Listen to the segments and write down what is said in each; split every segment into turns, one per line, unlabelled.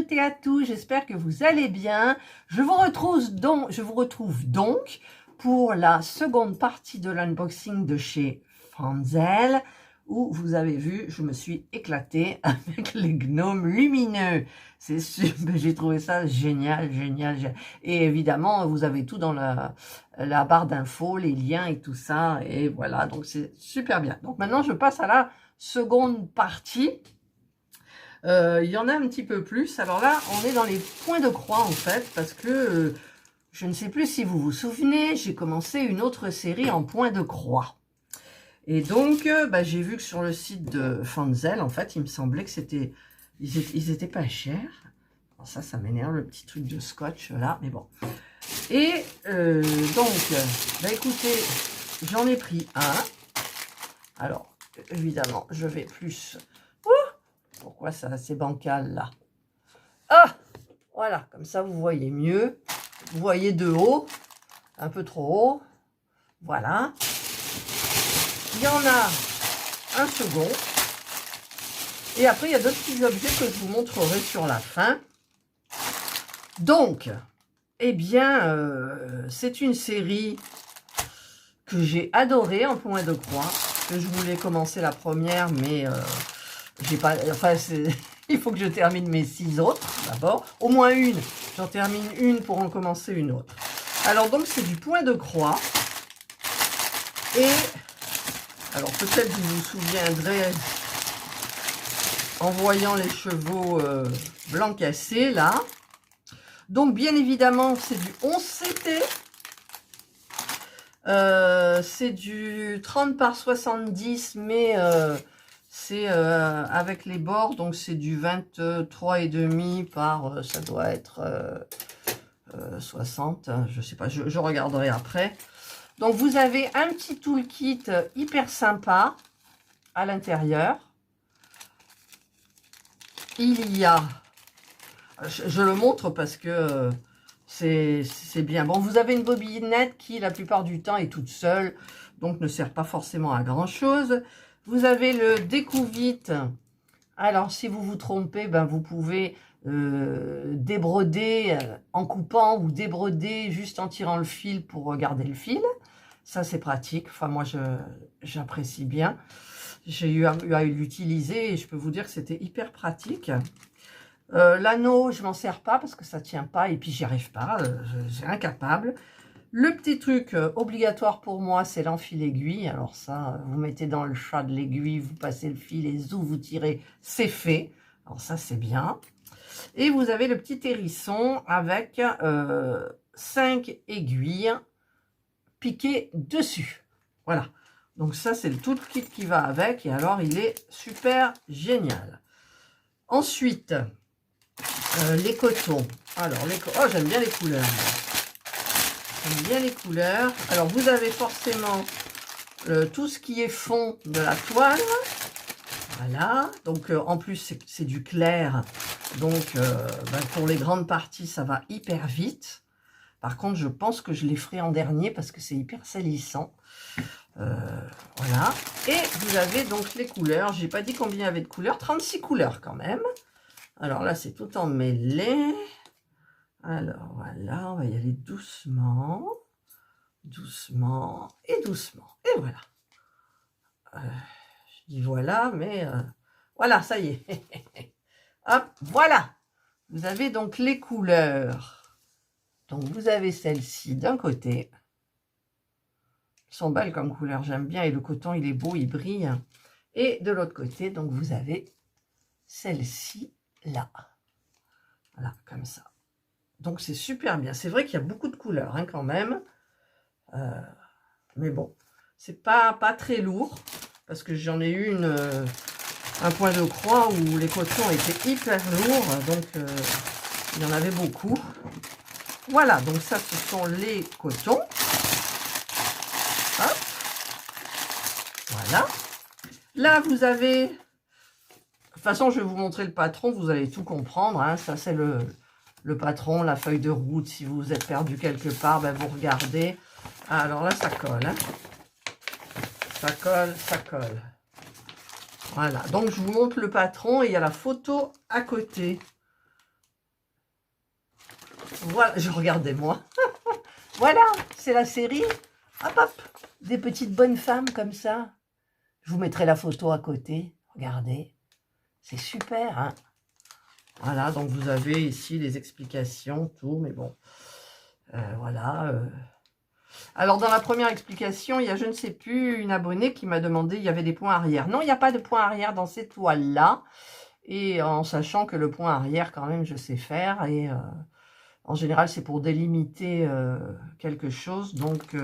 toutes et à tous, j'espère que vous allez bien. Je vous retrouve donc pour la seconde partie de l'unboxing de chez Franzel, où vous avez vu, je me suis éclatée avec les gnomes lumineux. C'est super, j'ai trouvé ça génial. Et évidemment, vous avez tout dans la barre d'infos, les liens et tout ça. Et voilà, donc c'est super bien. Donc maintenant, je passe à la seconde partie. Il y en a un petit peu plus. Alors là, on est dans les points de croix en fait, parce que je ne sais plus si vous vous souvenez, j'ai commencé une autre série en points de croix. Et donc, j'ai vu que sur le site de Fanzel, en fait, il me semblait que c'était, ils étaient pas chers. Alors ça m'énerve, le petit truc de scotch là, mais bon. Et écoutez, j'en ai pris un. Alors, évidemment, je vais plus... Pourquoi ça, c'est bancal là? Ah, voilà, comme ça vous voyez mieux. Vous voyez de haut, un peu trop haut. Voilà. Il y en a un second. Et après, il y a d'autres petits objets que je vous montrerai sur la fin. Donc, eh bien, c'est une série que j'ai adorée en point de croix. Que je voulais commencer la première, mais j'ai pas... Enfin, il faut que je termine mes 6 autres, d'abord. Au moins une. J'en termine une pour en commencer une autre. Alors, donc, c'est du point de croix. Et, alors, peut-être vous vous souviendrez, en voyant les chevaux blancs cassés, là. Donc, bien évidemment, c'est du 11 CT. C'est du 30 par 70, mais... c'est avec les bords, donc c'est du 23,5 par, ça doit être 60, je sais pas, je regarderai après. Donc vous avez un petit toolkit hyper sympa à l'intérieur. Il y a, je le montre parce que c'est bien. Bon, vous avez une bobinette qui la plupart du temps est toute seule, donc ne sert pas forcément à grand chose. Vous avez le découvite. Alors, si vous vous trompez, vous pouvez débroder en coupant ou débroder juste en tirant le fil pour garder le fil. Ça, c'est pratique. Enfin, moi, j'apprécie bien. J'ai eu à l'utiliser et je peux vous dire que c'était hyper pratique. L'anneau, je m'en sers pas parce que ça tient pas et puis j'y arrive pas. J'ai incapable. Le petit truc obligatoire pour moi, c'est l'enfil-aiguille. Alors ça, vous mettez dans le chat de l'aiguille, vous passez le fil et zou, vous tirez, c'est fait. Alors ça, c'est bien. Et vous avez le petit hérisson avec 5 aiguilles piquées dessus. Voilà. Donc ça, c'est tout le kit qui va avec. Et alors, il est super génial. Ensuite, les cotons. Alors, oh, j'aime bien les couleurs. J'aime bien les couleurs. Alors, vous avez forcément tout ce qui est fond de la toile. Voilà. Donc, en plus, c'est du clair. Donc, pour les grandes parties, ça va hyper vite. Par contre, je pense que je les ferai en dernier parce que c'est hyper salissant. Voilà. Et vous avez donc les couleurs. J'ai pas dit combien il y avait de couleurs. 36 couleurs quand même. Alors là, c'est tout emmêlé. Alors voilà, on va y aller doucement. Doucement et doucement. Et voilà. Je dis voilà, mais voilà, ça y est. Hop, voilà. Vous avez donc les couleurs. Donc vous avez celle-ci d'un côté. Elles sont belles comme couleur, j'aime bien. Et le coton, il est beau, il brille. Et de l'autre côté, donc vous avez celle-ci là. Voilà, comme ça. Donc c'est super bien. C'est vrai qu'il y a beaucoup de couleurs hein, quand même. Mais bon, c'est pas très lourd. Parce que j'en ai eu un point de croix où les cotons étaient hyper lourds. Donc il y en avait beaucoup. Voilà, donc ça ce sont les cotons. Hop. Voilà. Là vous avez... De toute façon je vais vous montrer le patron. Vous allez tout comprendre. Hein. Ça c'est le patron, la feuille de route. Si vous êtes perdu quelque part, vous regardez. Alors là, ça colle. Hein. Ça colle, ça colle. Voilà. Donc, je vous montre le patron et il y a la photo à côté. Voilà, je regardais moi. Voilà, c'est la série. Hop, hop, des petites bonnes femmes comme ça. Je vous mettrai la photo à côté. Regardez, c'est super, hein. Voilà, donc vous avez ici les explications, tout, mais bon, voilà. Alors, dans la première explication, il y a, je ne sais plus, une abonnée qui m'a demandé, il y avait des points arrière. Non, il n'y a pas de points arrière dans ces toiles-là. Et en sachant que le point arrière, quand même, je sais faire. Et en général, c'est pour délimiter quelque chose. Donc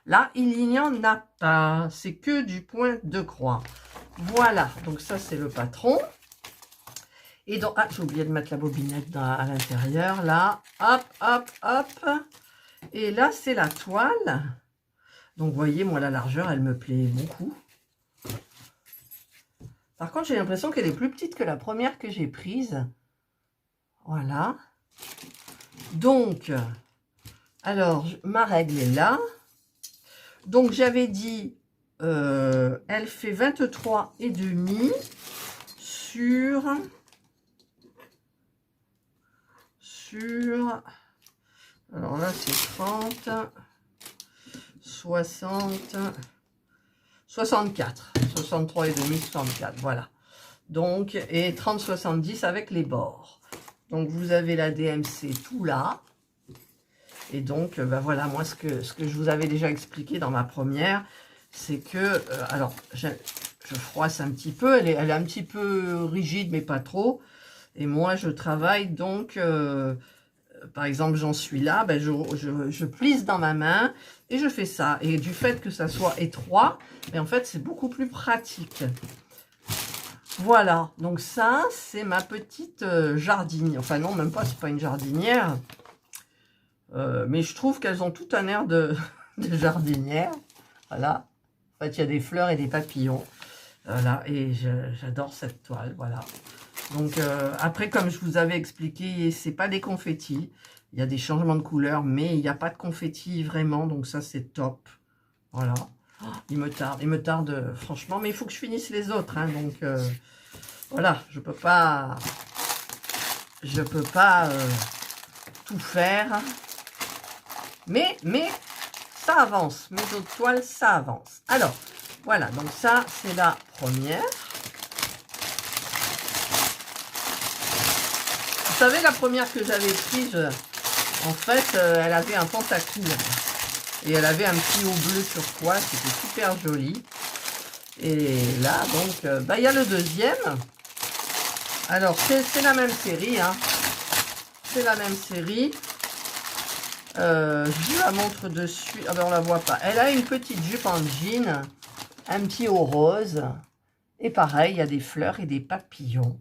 là, il n'y en a pas. C'est que du point de croix. Voilà, donc ça, c'est le patron. Et donc, ah, j'ai oublié de mettre la bobinette à l'intérieur, là. Hop, hop, hop. Et là, c'est la toile. Donc, vous voyez, moi, la largeur, elle me plaît beaucoup. Par contre, j'ai l'impression qu'elle est plus petite que la première que j'ai prise. Voilà. Donc, alors, ma règle est là. Donc, j'avais dit, elle fait 23,5 sur... Alors là, c'est 30, 60, 64, 63,5, 64, voilà. Donc, et 30, 70 avec les bords. Donc, vous avez la DMC tout là. Et donc, ben voilà, moi, ce que je vous avais déjà expliqué dans ma première, c'est que, alors, je froisse un petit peu, elle est un petit peu rigide, mais pas trop. Et moi, je travaille donc... par exemple, j'en suis là, ben je plisse dans ma main et je fais ça. Et du fait que ça soit étroit, mais en fait, c'est beaucoup plus pratique. Voilà, donc ça, c'est ma petite jardinière. Enfin non, même pas, c'est pas une jardinière. Mais je trouve qu'elles ont tout un air de jardinière. Voilà. En fait, il y a des fleurs et des papillons. Voilà, et j'adore cette toile, voilà. Donc, après, comme je vous avais expliqué, c'est pas des confettis. Il y a des changements de couleur, mais il n'y a pas de confettis vraiment. Donc, ça, c'est top. Voilà. Oh, il me tarde, franchement. Mais il faut que je finisse les autres. Hein, donc, voilà, je peux pas tout faire. Mais ça avance. Mes autres toiles, ça avance. Alors, voilà. Donc, ça, c'est la première. Vous savez, la première que j'avais prise, en fait, elle avait un pantacourt. Et elle avait un petit haut bleu turquoise, c'était super joli. Et là, donc, bah, il y a le deuxième. Alors, c'est la même série, hein. C'est la même série. Je vous la montre dessus. Ah ben, on la voit pas. Elle a une petite jupe en jean, un petit haut rose. Et pareil, il y a des fleurs et des papillons.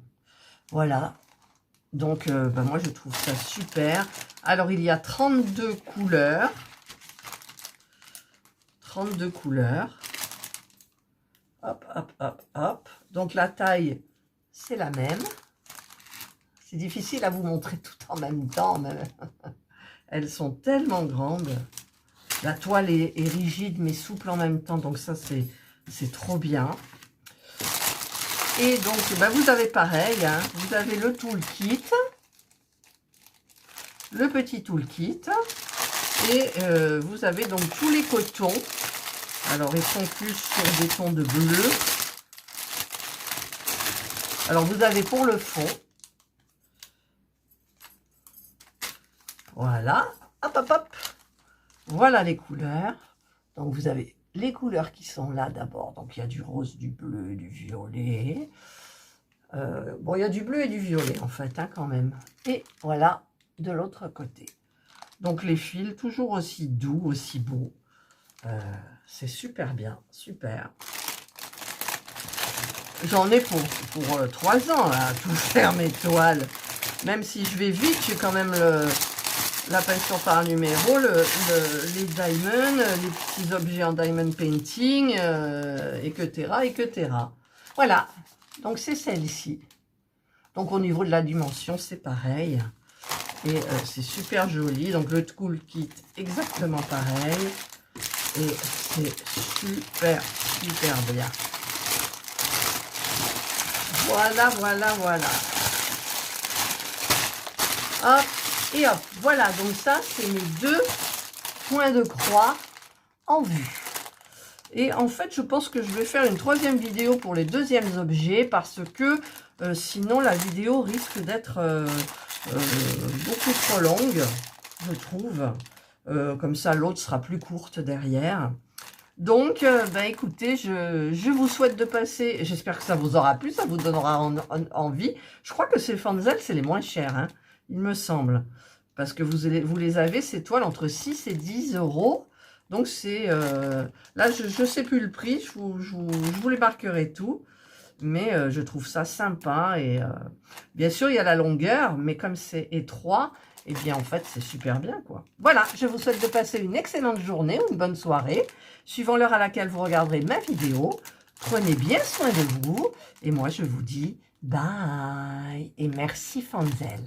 Voilà. Donc, ben moi, je trouve ça super. Alors, il y a 32 couleurs. 32 couleurs. Hop, hop, hop, hop. Donc, la taille, c'est la même. C'est difficile à vous montrer tout en même temps. Mais elles sont tellement grandes. La toile est rigide, mais souple en même temps. Donc, ça, c'est trop bien. Et donc, ben vous avez pareil, hein, vous avez le toolkit, le petit toolkit, et vous avez donc tous les cotons. Alors, ils sont plus sur des tons de bleu. Alors, vous avez pour le fond, voilà, hop, hop, hop, voilà les couleurs. Donc, vous avez les couleurs qui sont là d'abord. Donc, il y a du rose, du bleu, du violet. Bon, il y a du bleu et du violet, en fait, hein, quand même. Et voilà, de l'autre côté. Donc, les fils, toujours aussi doux, aussi beaux. C'est super bien, super. J'en ai pour 3 ans, à tout faire mes toiles. Même si je vais vite, j'ai quand même la peinture par numéro, les diamonds, les petits objets en diamond painting, etc., etc. Voilà, donc c'est celle-ci. Donc au niveau de la dimension, c'est pareil. Et c'est super joli. Donc le toolkit, exactement pareil. Et c'est super, super bien. Voilà, voilà, voilà. Hop. Et hop, voilà, donc ça, c'est mes 2 points de croix en vue. Et en fait, je pense que je vais faire une 3e vidéo pour les 2e objets parce que sinon, la vidéo risque d'être beaucoup trop longue, je trouve. Comme ça, l'autre sera plus courte derrière. Donc, bah, écoutez, je vous souhaite de passer, j'espère que ça vous aura plu, ça vous donnera envie. Je crois que ces Fanzel, c'est les moins chers, hein, il me semble. Parce que vous les avez, ces toiles, entre 6 et 10 euros. Donc, c'est... là, je ne sais plus le prix, je vous les marquerai tout. Mais je trouve ça sympa. Et bien sûr, il y a la longueur, mais comme c'est étroit, eh bien, en fait, c'est super bien, quoi. Voilà, je vous souhaite de passer une excellente journée ou une bonne soirée, suivant l'heure à laquelle vous regarderez ma vidéo. Prenez bien soin de vous. Et moi, je vous dis bye. Et merci, Fanzel.